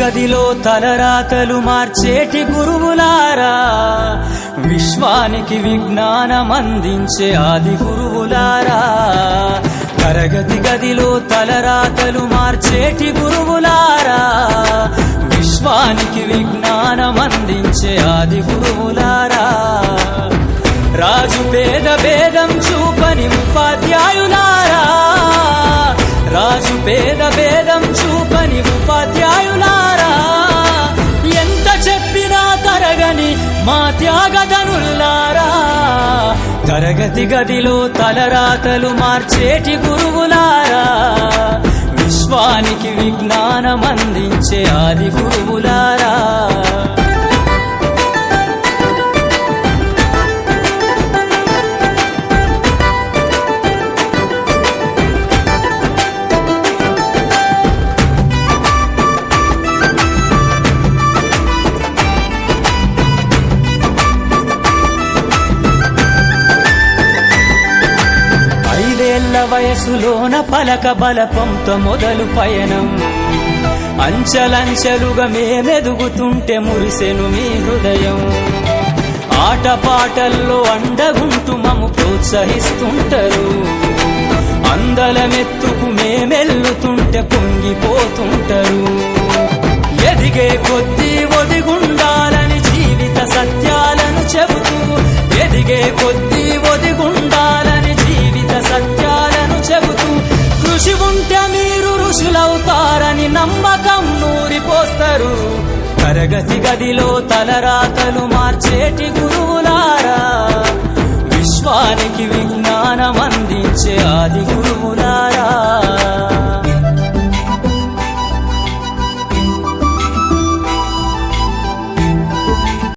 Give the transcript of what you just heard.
గదిలో తలరాతలు మార్చేటి గురువులారా, విశ్వానికి విజ్ఞానమందించే ఆది గురువులారా. తరగతి గదిలో తలరాతలు మార్చేటి గురువులారా, విశ్వానికి విజ్ఞానమందించే ఆది గురువులారా. రాజు పేద భేదం చూపని ఉపాధ్యాయులారా, రాజు పేద భేదం చూపని ఉపాధ్యాయులారా. ఎంత చెప్పినా తరగని మా త్యాగధనుల్లారా, తరగతి గదిలో తలరాతలు మార్చేటి గురువులారా, విశ్వానికి విజ్ఞానమందించే ఆది గురువులారా. వయసులోన పలక బలపంతో మొదలు పయనం, అంచెలంచెలుగా మేమెదుగుతుంటే మురిసెను మీ హృదయం. ఆటపాటల్లో అండగుంటూ మము ప్రోత్సహిస్తుంటారు, అందలమెత్తుకు మేమెల్లుతుంటే పొంగిపోతుంటారు. ఎదిగే కొద్దీ ఒదిగుండాలని జీవిత సత్యాలను చెబుతూ, ఎదిగే కొద్దీ ఒదిగుండాలని జీవిత సత్యాలను చెబుతూ, కృషి ఉంటే మీరు ఋషులవుతారని నమ్మకం నూరిపోస్తారు. తరగతి గదిలో తలరాతలు మార్చేటి గురువులారా, విశ్వానికి విజ్ఞానమందించే ఆది